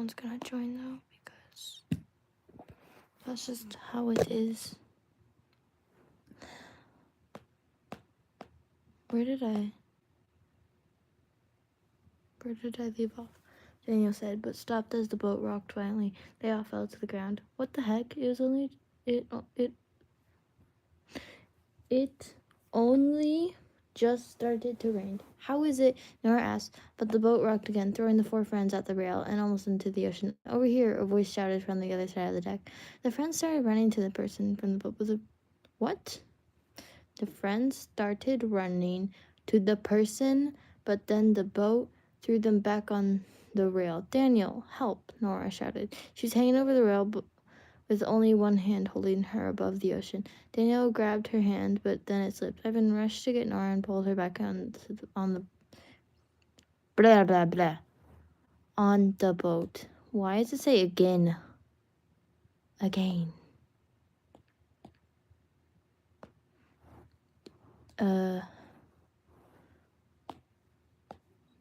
one's gonna join though, because that's just how it is. Where did I leave off? Daniel said, but stopped as the boat rocked violently. They all fell to the ground. What the heck? It only just started to rain. How is it? Nora asked, but the boat rocked again, throwing the 4 friends at the rail and almost into the ocean. Over here, a voice shouted from the other side of the deck. The friends started running to the person from the boat with a... What? The friends started running to the person, but then the boat threw them back on the rail. Daniel, help, Nora shouted. She's hanging over the rail, but with only one hand holding her above the ocean. Daniel grabbed her hand, but then it slipped. Ivan rushed to get Nora and pulled her back on the blah blah blah on the boat. Why does it say again? Again.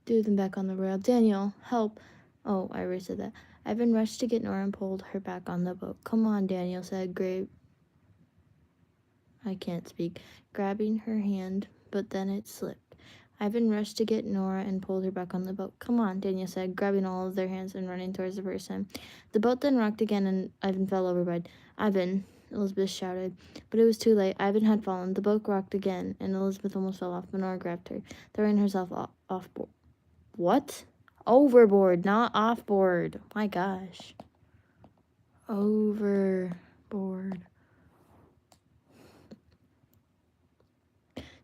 Threw them back on the rail. Daniel, help. Oh, I already said that. Ivan rushed to get Nora and pulled her back on the boat. Come on, Daniel said, I can't speak, grabbing her hand, but then it slipped. Ivan rushed to get Nora and pulled her back on the boat. Come on, Daniel said, grabbing all of their hands and running towards the person. The boat then rocked again and Ivan fell overboard. Ivan, Elizabeth shouted, but it was too late. Ivan had fallen. The boat rocked again, and Elizabeth almost fell off, but Nora grabbed her, throwing herself off board. What? Overboard, not off board. My gosh. Overboard.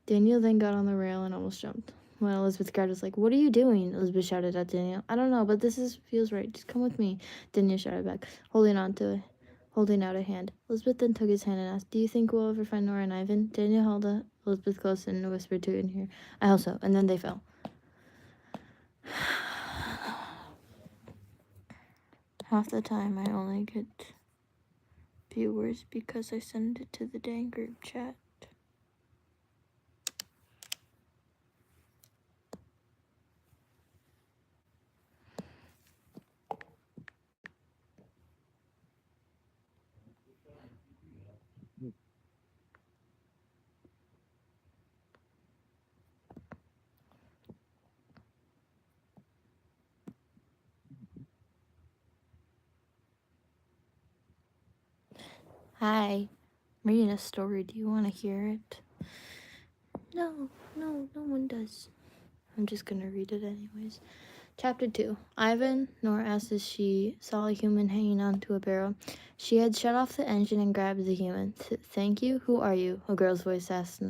Daniel then got on the rail and almost jumped. When Elizabeth grabbed was like, what are you doing? Elizabeth shouted at Daniel. I don't know, but feels right. Just come with me. Daniel shouted back, holding out a hand. Elizabeth then took his hand and asked, do you think we'll ever find Nora and Ivan? Daniel held Elizabeth close and whispered to her in her. I hope so. And then they fell. Half the time I only get viewers because I send it to the dang group chat. Hi, I'm reading a story. Do you want to hear it? No one does. I'm just gonna read it anyways. Chapter 2. Ivan, Nora asked as she saw a human hanging onto a barrel. She had shut off the engine and grabbed the human. Thank you? Who are you? A girl's voice asked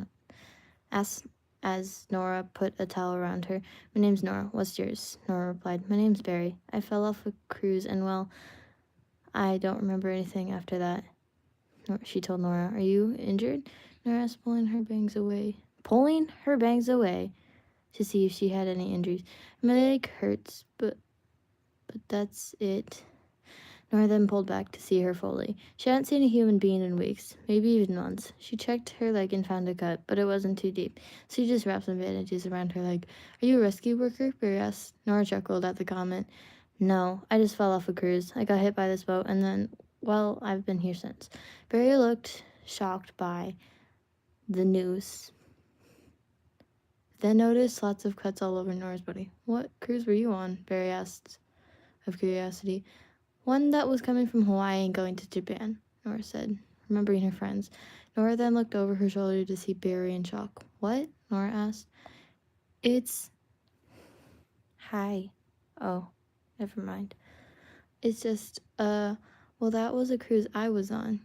as Nora put a towel around her. My name's Nora. What's yours? Nora replied. My name's Barry. I fell off a cruise and, well, I don't remember anything after that. She told Nora. Are you injured? Nora asked, pulling her bangs away to see if she had any injuries. My leg hurts, but that's it. Nora then pulled back to see her fully. She hadn't seen a human being in weeks, maybe even months. She checked her leg and found a cut, but it wasn't too deep, so she just wrapped some bandages around her leg. Are you a rescue worker? Barry asked. Nora chuckled at the comment. No, I just fell off a cruise. I got hit by this boat, and then, well, I've been here since. Barry looked shocked by the news, then noticed lots of cuts all over Nora's body. What cruise were you on? Barry asked of curiosity. One that was coming from Hawaii and going to Japan, Nora said, remembering her friends. Nora then looked over her shoulder to see Barry in shock. What? Nora asked. It's... Hi. Oh, never mind. It's just, well, that was a cruise I was on.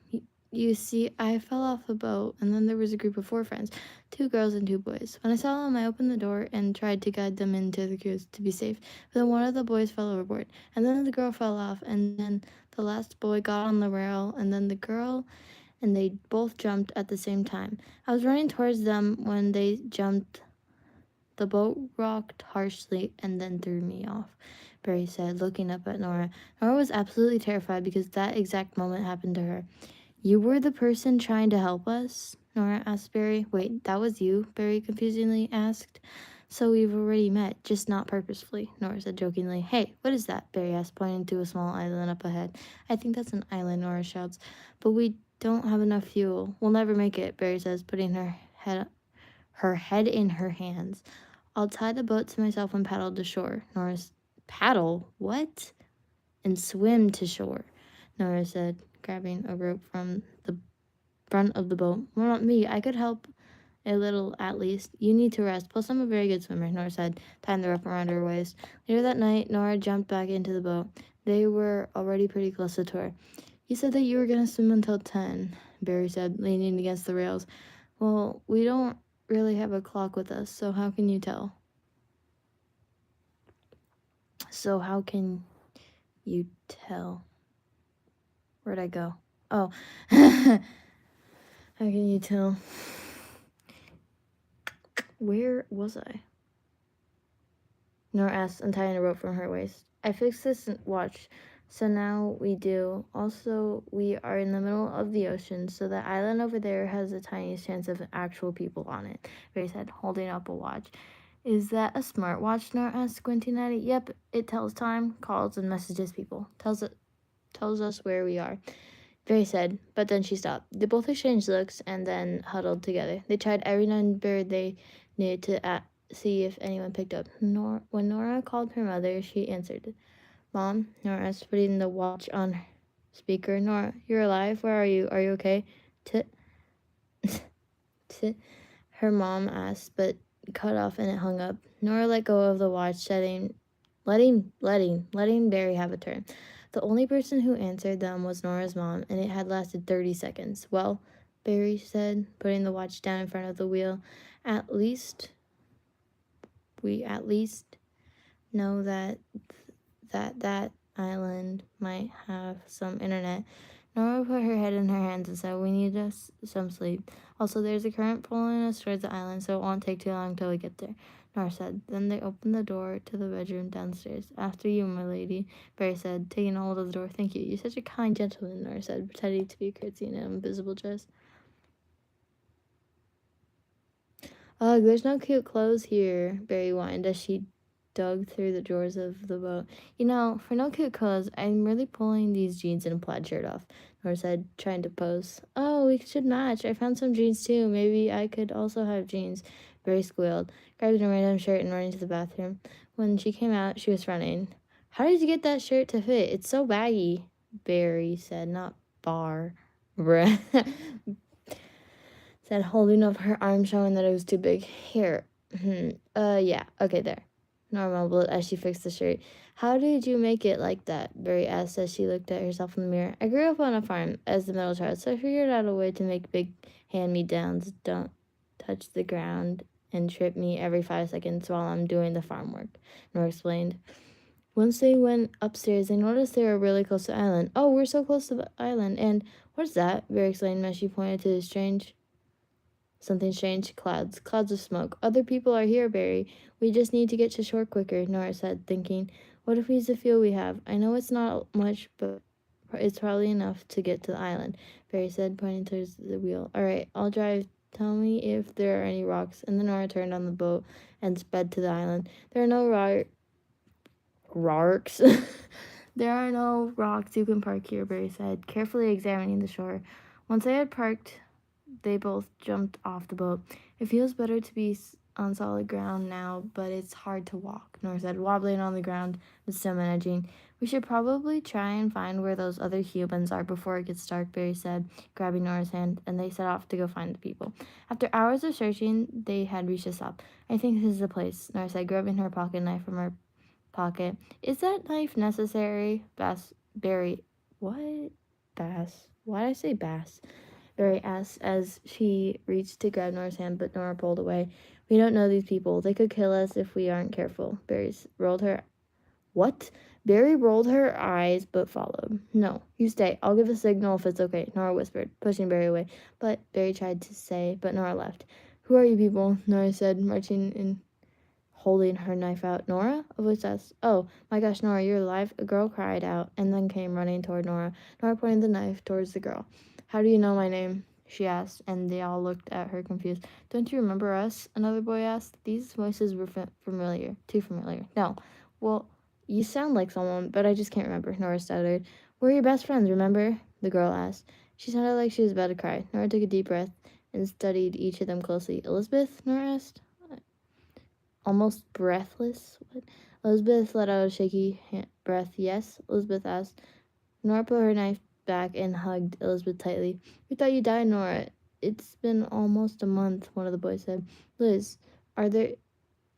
You see, I fell off a boat, and then there was a group of 4 friends, 2 girls and 2 boys. When I saw them, I opened the door and tried to guide them into the cruise to be safe. But then one of the boys fell overboard, and then the girl fell off, and then the last boy got on the rail, and then the girl, and they both jumped at the same time. I was running towards them when they jumped. The boat rocked harshly and then threw me off, Barry said, looking up at Nora. Nora was absolutely terrified because that exact moment happened to her. You were the person trying to help us? Nora asked Barry. Wait, that was you? Barry confusedly asked. So we've already met, just not purposefully, Nora said jokingly. Hey, what is that? Barry asked, pointing to a small island up ahead. I think that's an island, Nora shouts. But we don't have enough fuel. We'll never make it, Barry says, putting her head in her hands. I'll tie the boat to myself and paddle to shore. Nora's paddle? What? And swim to shore, Nora said, grabbing a rope from the front of the boat. Well, not me. I could help a little at least. You need to rest. Plus, I'm a very good swimmer, Nora said, tying the rope around her waist. Later that night, Nora jumped back into the boat. They were already pretty close to shore. You said that you were going to swim until 10, Barry said, leaning against the rails. Well, we don't really have a clock with us, so how can you tell? So how can you tell? Where'd I go? Oh. How can you tell? Where was I? Nora asked, untying a rope from her waist. I fixed this watch, so now we do. Also, we are in the middle of the ocean, so the island over there has the tiniest chance of actual people on it, Barry said, holding up a watch. Is that a smartwatch? Nora asked, squinting at it. Yep, it tells time, calls, and messages people. Tells us where we are. Barry said, but then she stopped. They both exchanged looks and then huddled together. They tried every number they knew to see if anyone picked up. When Nora called her mother, she answered. Mom, Nora asked, putting the watch on speaker. Nora, you're alive? Where are you? Are you okay? Tit. Tit. Her mom asked, but cut off and it hung up. Nora let go of the watch, letting Barry have a turn. The only person who answered them was Nora's mom, and it had lasted 30 seconds. Well, Barry said, putting the watch down in front of the wheel, we at least know that island might have some internet. Nora put her head in her hands and said, we need some sleep. Also, there's a current pulling us towards the island, so it won't take too long till we get there, Nora said. Then they opened the door to the bedroom downstairs. After you, my lady, Barry said, taking hold of the door. Thank you. You're such a kind gentleman, Nora said, pretending to be curtsying in an invisible dress. Ugh, there's no cute clothes here, Barry whined as she dug through the drawers of the boat. You know, for no cute clothes, I'm really pulling these jeans and a plaid shirt off, Nora said, trying to pose. Oh, we should match. I found some jeans too. Maybe I could also have jeans, Barry squealed, grabbing a random shirt and running to the bathroom. When she came out, she was running. How did you get that shirt to fit? It's so baggy, Barry said, not bar. Said, holding up her arm, showing that it was too big. Here. Yeah. Okay, there. Nora mumbled as she fixed the shirt. How did you make it like that? Barry asked as she looked at herself in the mirror. I grew up on a farm as the middle child, so I figured out a way to make big hand-me-downs don't touch the ground and trip me every 5 seconds while I'm doing the farm work, Nora explained. Once they went upstairs, they noticed they were really close to the island. Oh, we're so close to the island. And what's that? Barry explained as she pointed to something strange. Clouds of smoke. Other people are here, Barry. We just need to get to shore quicker, Nora said, thinking. What if we use the fuel we have? I know it's not much, but it's probably enough to get to the island, Barry said, pointing towards the wheel. All right, I'll drive. Tell me if there are any rocks. And then Nora turned on the boat and sped to the island. There are no rocks. There are no rocks you can park here, Barry said, carefully examining the shore. Once they had parked, they both jumped off the boat. It feels better to be on solid ground now, but it's hard to walk, Nora said, wobbling on the ground but still managing. We should probably try and find where those other humans are before it gets dark, Barry said, grabbing Nora's hand, and they set off to go find the people. After hours of searching, they had reached a stop. I think this is the place, Nora said, grabbing her pocket knife from her pocket. Is that knife necessary? Barry, what? Bass? Why did I say bass? Barry asked as she reached to grab Nora's hand, but Nora pulled away. We don't know these people. They could kill us if we aren't careful. What? Barry rolled her eyes, but followed. No, you stay. I'll give a signal if it's okay, Nora whispered, pushing Barry away. But Barry tried to say, but Nora left. Who are you people? Nora said, marching in, holding her knife out. Nora? A voice asked. Oh, my gosh, Nora, you're alive? A girl cried out, and then came running toward Nora. Nora pointed the knife towards the girl. How do you know my name? she asked, and they all looked at her confused. Don't you remember us? Another boy asked. These voices were familiar. Too familiar. No. Well, you sound like someone, but I just can't remember, Nora stuttered. We're your best friends, remember? The girl asked. She sounded like she was about to cry. Nora took a deep breath and studied each of them closely. Elizabeth? Nora asked. Almost breathless. What? Elizabeth let out a shaky breath. Yes? Elizabeth asked. Nora put her knife back and hugged Elizabeth tightly. We thought you died, Nora. It's been almost a month, one of the boys said. Liz, are there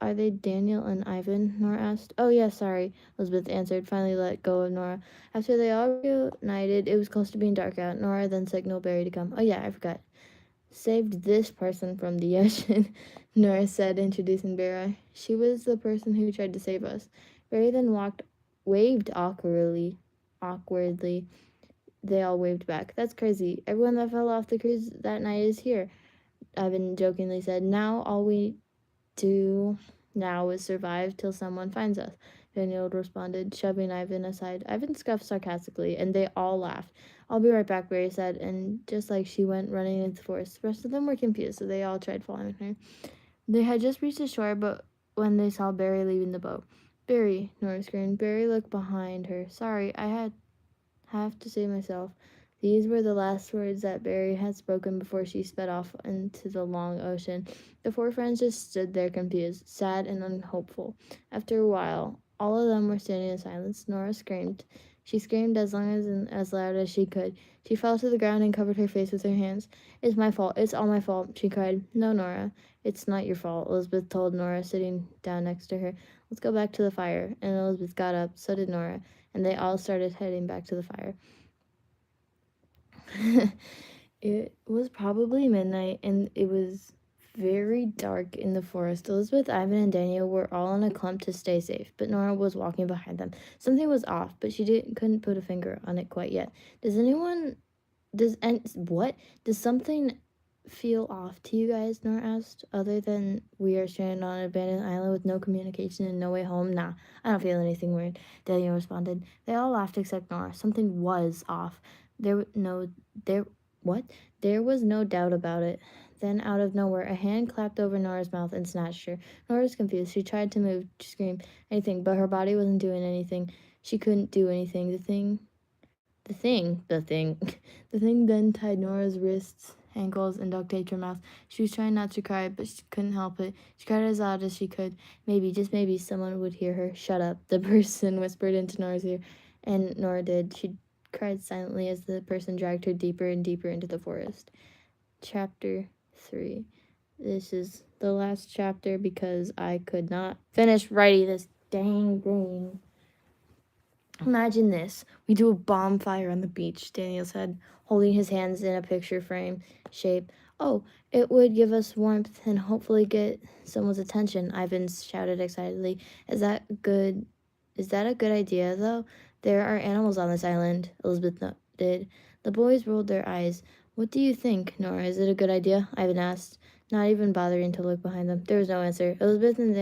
are they Daniel and Ivan? Nora asked. Oh yeah, sorry, Elizabeth answered, finally let go of Nora. After they all reunited, it was close to being dark out. Nora then signaled Barry to come. Oh yeah, I forgot. Saved this person from the ocean, Nora said, introducing Barry. She was the person who tried to save us. Barry then waved awkwardly. They all waved back. That's crazy. Everyone that fell off the cruise that night is here, Ivan jokingly said. Now all we do now is survive till someone finds us, Daniel responded, shoving Ivan aside. Ivan scoffed sarcastically, and they all laughed. I'll be right back, Barry said, and just like she went running into the forest, the rest of them were confused, so they all tried following her. They had just reached the shore, but when they saw Barry leaving the boat. Barry, Nora screamed. Barry looked behind her. Sorry, I have to save myself. These were the last words that Barry had spoken before she sped off into the long ocean. The four friends just stood there confused, sad, and unhopeful. After a while, all of them were standing in silence. Nora screamed. She screamed as long as and as loud as she could. She fell to the ground and covered her face with her hands. It's my fault. It's all my fault, she cried. No, Nora, it's not your fault, Elizabeth told Nora, sitting down next to her. Let's go back to the fire. And Elizabeth got up. So did Nora, and they all started heading back to the fire. It was probably midnight, and it was very dark in the forest. Elizabeth, Ivan, and Daniel were all in a clump to stay safe, but Nora was walking behind them. Something was off, but she couldn't put a finger on it quite yet. Does something feel off to you guys? Nora asked. Other than we are stranded on an abandoned island with no communication and no way home? Nah, I don't feel anything weird, Daniel responded. They all laughed except Nora. Something was off. There no there what? There was no doubt about it. Then, out of nowhere, a hand clapped over Nora's mouth and snatched her. Nora was confused. She tried to move, to scream, anything, but her body wasn't doing anything. She couldn't do anything. The thing then tied Nora's wrists, ankles, and duct taped her mouth. She was trying not to cry, but she couldn't help it. She cried as loud as she could. Maybe, just maybe, someone would hear her. Shut up, the person whispered into Nora's ear, and Nora did. She cried silently as the person dragged her deeper and deeper into the forest. Chapter 3. This is the last chapter because I could not finish writing this dang thing. Imagine this. We do a bonfire on the beach, Daniel said, holding his hands in a picture frame shape. Oh, it would give us warmth and hopefully get someone's attention, Ivan shouted excitedly. Is that a good idea, though? There are animals on this island, Elizabeth did. The boys rolled their eyes. What do you think, Nora? Is it a good idea? Ivan asked, not even bothering to look behind them. There was no answer. Elizabeth and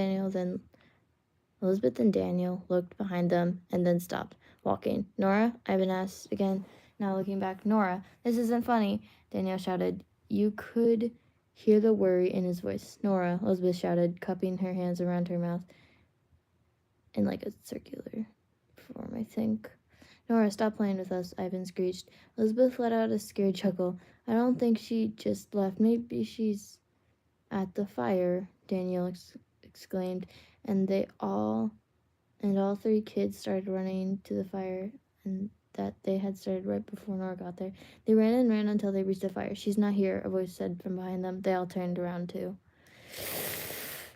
Daniel looked behind them and then stopped walking. Nora? Ivan asked again, now looking back. Nora, this isn't funny, Daniel shouted. You could hear the worry in his voice. Nora, Elizabeth shouted, cupping her hands around her mouth in like a circular form, I think. Nora, stop playing with us, Ivan screeched. Elizabeth let out a scared chuckle. I don't think she just left. Maybe she's at the fire, Daniel exclaimed, and all three kids started running to the fire and that they had started right before Nora got there. They ran and ran until they reached the fire. She's not here, a voice said from behind them. They all turned around too.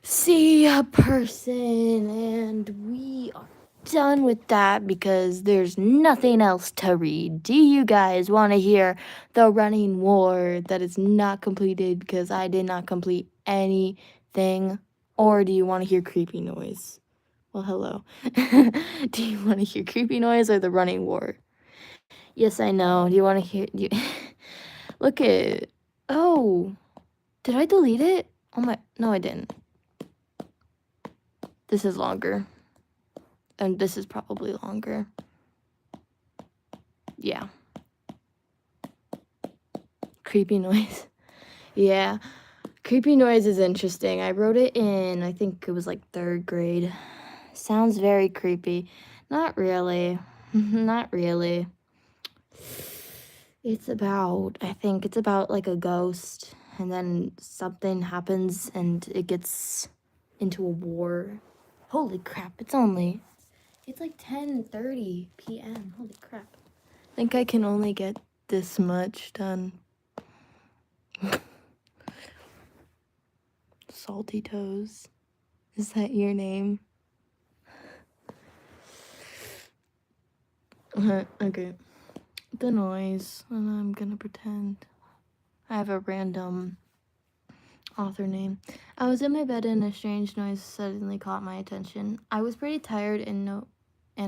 See a person, and we are done with that because there's nothing else to read. Do you guys want to hear the running war that is not completed because I did not complete anything? Or do you want to hear creepy noise? Well, hello. Do you want to hear creepy noise or the running war? Yes, I know. Do you want to hear? Look at. Oh, did I delete it? Oh my. No, I didn't. This is longer. And this is probably longer. Yeah. Creepy noise. Yeah. Creepy noise is interesting. I wrote it in, I think it was like 3rd grade. Sounds very creepy. Not really. Not really. I think it's about like a ghost, and then something happens and it gets into a war. Holy crap, it's like 10:30 p.m. Holy crap. I think I can only get this much done. Salty Toes. Is that your name? Okay. The noise, and I'm gonna pretend I have a random author name. I was in my bed and a strange noise suddenly caught my attention. I was pretty tired and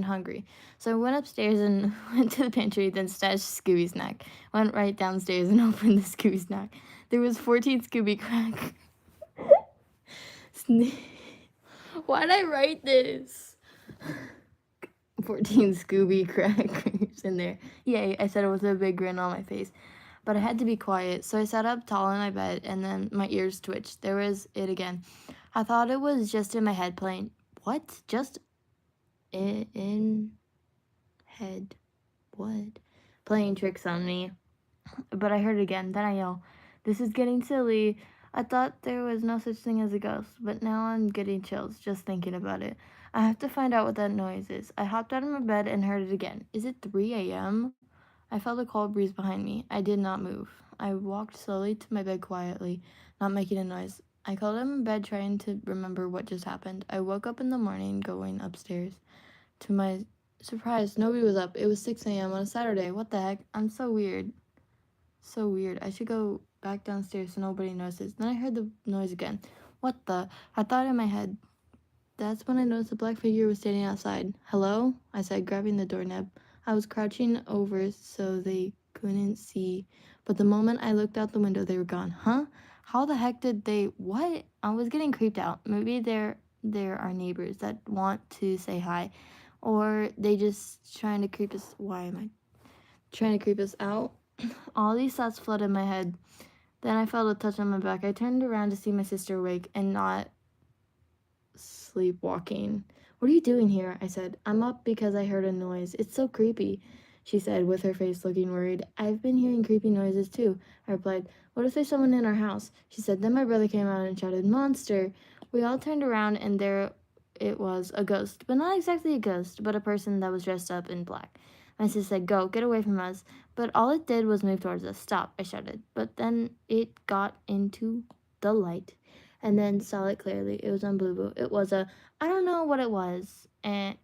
hungry, so I went upstairs and went to the pantry, then stashed Scooby snack. Went right downstairs and opened the Scooby snack. There was 14 Scooby crack. Why'd I write this? 14 Scooby crackers in there. Yay, I said it with a big grin on my face. But I had to be quiet, so I sat up tall in my bed, and then my ears twitched. There was it again. I thought it was just in my head playing. What? Just in head? What? Playing tricks on me. But I heard it again. Then I yell, "This is getting silly." I thought there was no such thing as a ghost, but now I'm getting chills just thinking about it. I have to find out what that noise is. I hopped out of my bed and heard it again. Is it 3 a.m.? I felt a cold breeze behind me. I did not move. I walked slowly to my bed quietly, not making a noise. I curled up in bed trying to remember what just happened. I woke up in the morning going upstairs. To my surprise, nobody was up. It was 6 a.m. on a Saturday. What the heck? I'm so weird. So weird. I should go back downstairs so nobody notices. Then I heard the noise again. What the? I thought in my head. That's when I noticed a black figure was standing outside. Hello? I said, grabbing the doorknob. I was crouching over so they couldn't see. But the moment I looked out the window, they were gone. Huh? How the heck did they... What? I was getting creeped out. Maybe they're our neighbors that want to say hi. Or they just trying to creep us... Why am I trying to creep us out? All these thoughts flooded my head. Then I felt a touch on my back. I turned around to see my sister awake and not sleepwalking. What are you doing here? I said. I'm up because I heard a noise. It's so creepy, she said, with her face looking worried. I've been hearing creepy noises too, I replied. What if there's someone in our house? She said. Then my brother came out and shouted, Monster! We all turned around and there it was, a ghost. But not exactly a ghost, but a person that was dressed up in black. My sister said, Go, get away from us. But all it did was move towards us. Stop, I shouted. But then it got into the light and then saw it clearly. It was unbelievable. It was I don't know what it was, and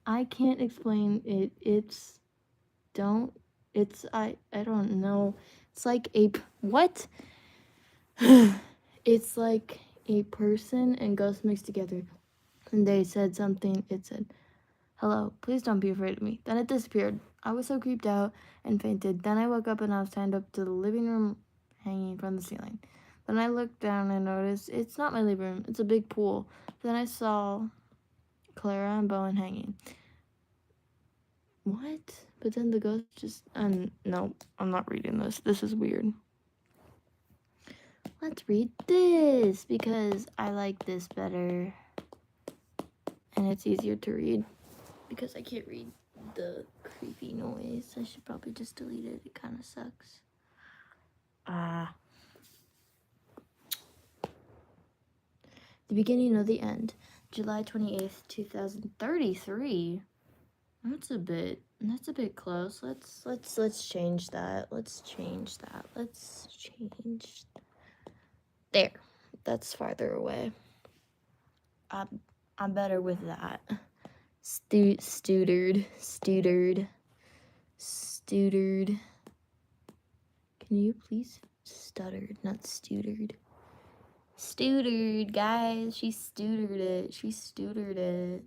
I can't explain it. I don't know. It's like what? It's like a person and ghost mixed together. And they said something. It said, Hello, please don't be afraid of me. Then it disappeared. I was so creeped out and fainted. Then I woke up and I was tied up to the living room hanging from the ceiling. Then I looked down and noticed it's not my living room, it's a big pool. Then I saw Clara and Bowen hanging. What? But then the ghost just... no, I'm not reading this. This is weird. Let's read this because I like this better. And it's easier to read because I can't read the creepy noise. I should probably just delete it. It kind of sucks. The beginning of the end. July 28th, 2033. That's a bit close. Let's change that. Let's change. There. That's farther away. I'm better with that. Stuttered. Can you please stuttered, not stuttered? Stuttered, guys. She stuttered it.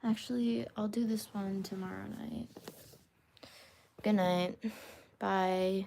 Actually, I'll do this one tomorrow night. Good night. Bye.